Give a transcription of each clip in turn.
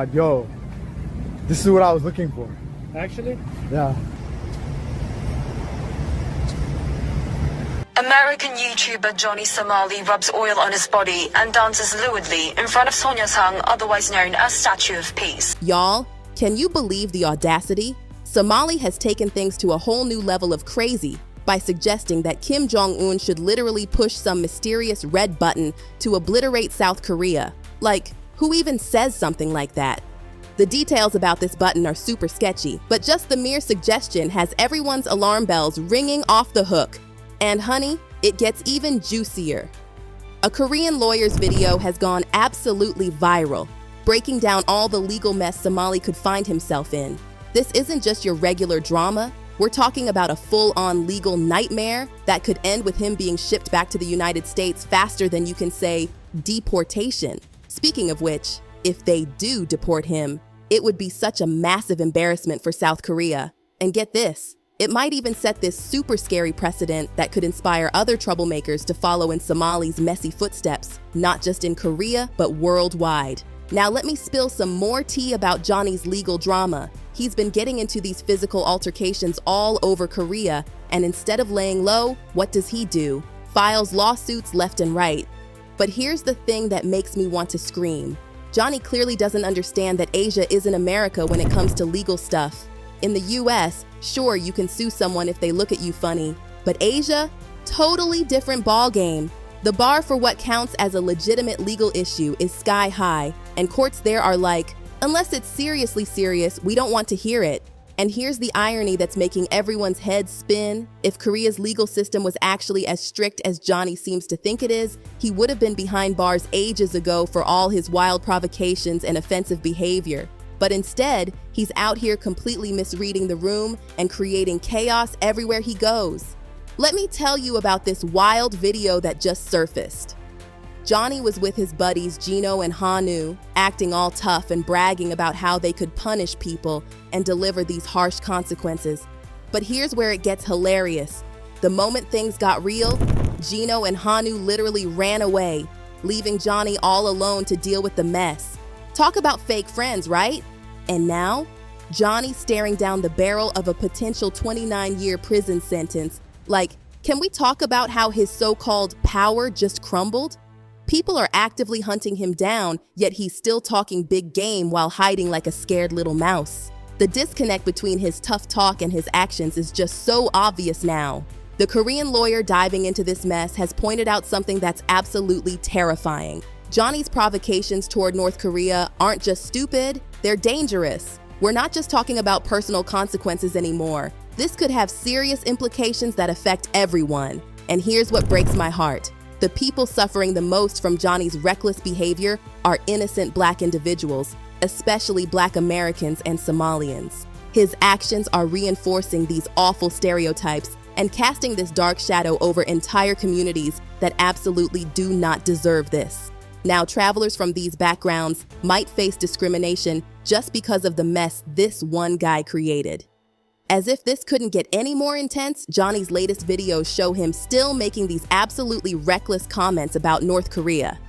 god, yo, this is what I was looking for. Actually? Yeah. American YouTuber Johnny Somali rubs oil on his body and dances lewdly in front of Sonia Sang, otherwise known as Statue of Peace. Y'all, can you believe the audacity? Somali has taken things to a whole new level of crazy by suggesting that Kim Jong-un should literally push some mysterious red button to obliterate South Korea. Like, who even says something like that? The details about this button are super sketchy, but just the mere suggestion has everyone's alarm bells ringing off the hook. And honey, it gets even juicier. A Korean lawyer's video has gone absolutely viral, breaking down all the legal mess Somali could find himself in. This isn't just your regular drama. We're talking about a full-on legal nightmare that could end with him being shipped back to the United States faster than you can say deportation. Speaking of which, if they do deport him, it would be such a massive embarrassment for South Korea. And get this, it might even set this super scary precedent that could inspire other troublemakers to follow in Somali's messy footsteps, not just in Korea, but worldwide. Now let me spill some more tea about Johnny's legal drama. He's been getting into these physical altercations all over Korea, and instead of laying low, what does he do? Files lawsuits left and right. But here's the thing that makes me want to scream. Johnny clearly doesn't understand that Asia isn't America when it comes to legal stuff. In the US, sure, you can sue someone if they look at you funny, but Asia? Totally different ballgame. The bar for what counts as a legitimate legal issue is sky high, and courts there are like, unless it's seriously serious, we don't want to hear it. And here's the irony that's making everyone's head spin. If Korea's legal system was actually as strict as Johnny seems to think it is, he would have been behind bars ages ago for all his wild provocations and offensive behavior. But instead, he's out here completely misreading the room and creating chaos everywhere he goes. Let me tell you about this wild video that just surfaced. Johnny was with his buddies Gino and Hanu, acting all tough and bragging about how they could punish people and deliver these harsh consequences. But here's where it gets hilarious. The moment things got real, Gino and Hanu literally ran away, leaving Johnny all alone to deal with the mess. Talk about fake friends, right? And now, Johnny's staring down the barrel of a potential 29-year prison sentence. Like, can we talk about how his so-called power just crumbled? People are actively hunting him down, yet he's still talking big game while hiding like a scared little mouse. The disconnect between his tough talk and his actions is just so obvious now. The Korean lawyer diving into this mess has pointed out something that's absolutely terrifying. Johnny's provocations toward North Korea aren't just stupid, they're dangerous. We're not just talking about personal consequences anymore. This could have serious implications that affect everyone. And here's what breaks my heart. The people suffering the most from Johnny's reckless behavior are innocent Black individuals, especially Black Americans and Somalians. His actions are reinforcing these awful stereotypes and casting this dark shadow over entire communities that absolutely do not deserve this. Now, travelers from these backgrounds might face discrimination just because of the mess this one guy created. As if this couldn't get any more intense, Johnny's latest videos show him still making these absolutely reckless comments about North Korea.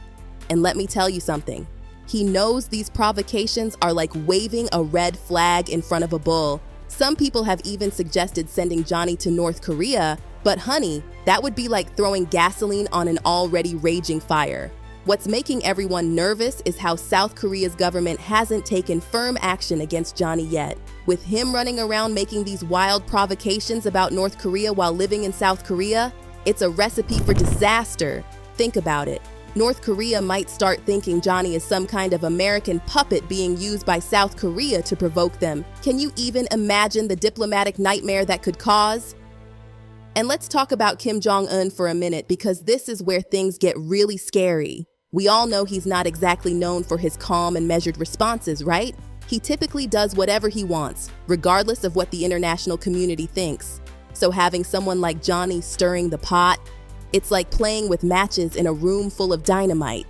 And let me tell you something. He knows these provocations are like waving a red flag in front of a bull. Some people have even suggested sending Johnny to North Korea, but honey, that would be like throwing gasoline on an already raging fire. What's making everyone nervous is how South Korea's government hasn't taken firm action against Johnny yet. With him running around making these wild provocations about North Korea while living in South Korea, it's a recipe for disaster. Think about it. North Korea might start thinking Johnny is some kind of American puppet being used by South Korea to provoke them. Can you even imagine the diplomatic nightmare that could cause? And let's talk about Kim Jong-un for a minute, because this is where things get really scary. We all know he's not exactly known for his calm and measured responses, right? He typically does whatever he wants, regardless of what the international community thinks. So having someone like Johnny stirring the pot, it's like playing with matches in a room full of dynamite.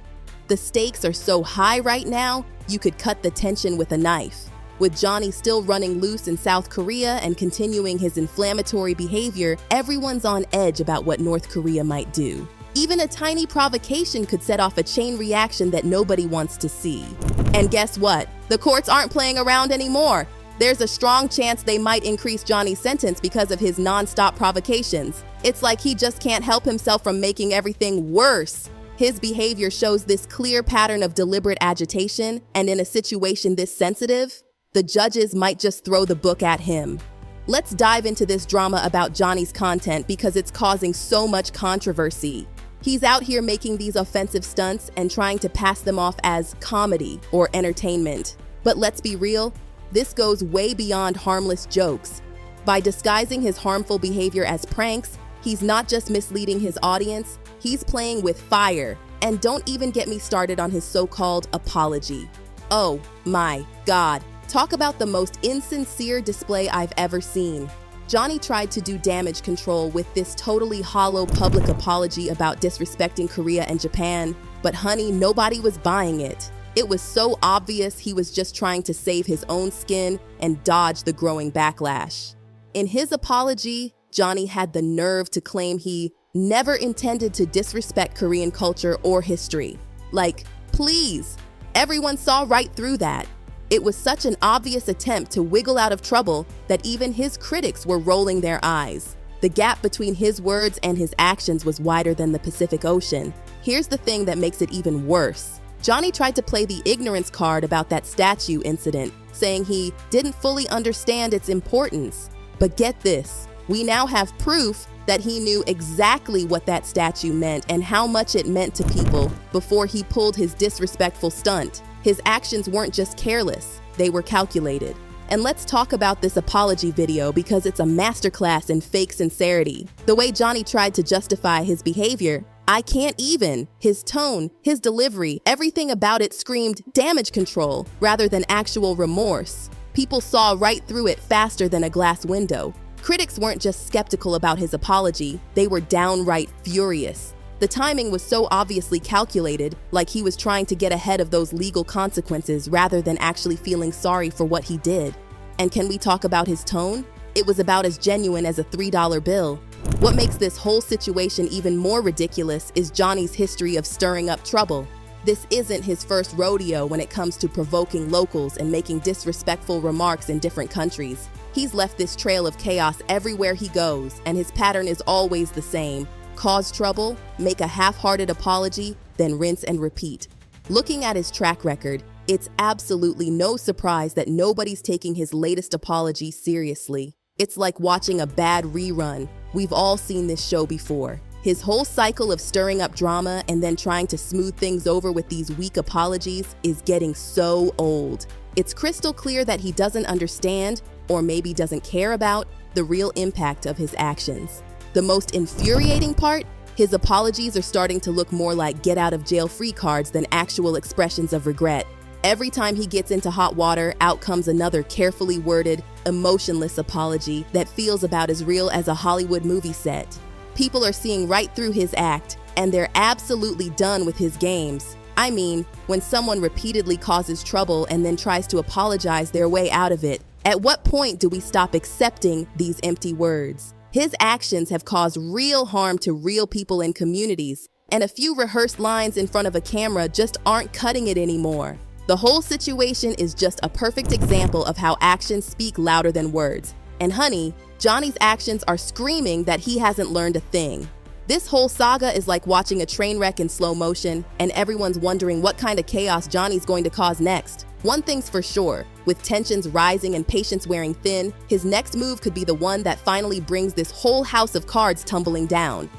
The stakes are so high right now, you could cut the tension with a knife. With Johnny still running loose in South Korea and continuing his inflammatory behavior, everyone's on edge about what North Korea might do. Even a tiny provocation could set off a chain reaction that nobody wants to see. And guess what? The courts aren't playing around anymore. There's a strong chance they might increase Johnny's sentence because of his non-stop provocations. It's like he just can't help himself from making everything worse. His behavior shows this clear pattern of deliberate agitation, and in a situation this sensitive, the judges might just throw the book at him. Let's dive into this drama about Johnny's content because it's causing so much controversy. He's out here making these offensive stunts and trying to pass them off as comedy or entertainment. But let's be real, this goes way beyond harmless jokes. By disguising his harmful behavior as pranks, he's not just misleading his audience, he's playing with fire. And don't even get me started on his so-called apology. Oh my God. Talk about the most insincere display I've ever seen. Johnny tried to do damage control with this totally hollow public apology about disrespecting Korea and Japan, but honey, nobody was buying it. It was so obvious he was just trying to save his own skin and dodge the growing backlash. In his apology, Johnny had the nerve to claim he never intended to disrespect Korean culture or history. Like, please, everyone saw right through that. It was such an obvious attempt to wiggle out of trouble that even his critics were rolling their eyes. The gap between his words and his actions was wider than the Pacific Ocean. Here's the thing that makes it even worse. Johnny tried to play the ignorance card about that statue incident, saying he didn't fully understand its importance. But get this, we now have proof that he knew exactly what that statue meant and how much it meant to people before he pulled his disrespectful stunt. His actions weren't just careless, they were calculated. And let's talk about this apology video because it's a masterclass in fake sincerity. The way Johnny tried to justify his behavior, I can't even. His tone, his delivery, everything about it screamed damage control rather than actual remorse. People saw right through it faster than a glass window. Critics weren't just skeptical about his apology, they were downright furious. The timing was so obviously calculated, like he was trying to get ahead of those legal consequences rather than actually feeling sorry for what he did. And can we talk about his tone? It was about as genuine as a $3 bill. What makes this whole situation even more ridiculous is Johnny's history of stirring up trouble. This isn't his first rodeo when it comes to provoking locals and making disrespectful remarks in different countries. He's left this trail of chaos everywhere he goes, and his pattern is always the same. Cause trouble, make a half-hearted apology, then rinse and repeat. Looking at his track record, it's absolutely no surprise that nobody's taking his latest apology seriously. It's like watching a bad rerun. We've all seen this show before. His whole cycle of stirring up drama and then trying to smooth things over with these weak apologies is getting so old. It's crystal clear that he doesn't understand, or maybe doesn't care about, the real impact of his actions. The most infuriating part? His apologies are starting to look more like get-out-of-jail-free cards than actual expressions of regret. Every time he gets into hot water, out comes another carefully worded, emotionless apology that feels about as real as a Hollywood movie set. People are seeing right through his act, and they're absolutely done with his games. I mean, when someone repeatedly causes trouble and then tries to apologize their way out of it, at what point do we stop accepting these empty words? His actions have caused real harm to real people and communities, and a few rehearsed lines in front of a camera just aren't cutting it anymore. The whole situation is just a perfect example of how actions speak louder than words. And honey, Johnny's actions are screaming that he hasn't learned a thing. This whole saga is like watching a train wreck in slow motion, and everyone's wondering what kind of chaos Johnny's going to cause next. One thing's for sure, with tensions rising and patience wearing thin, his next move could be the one that finally brings this whole house of cards tumbling down.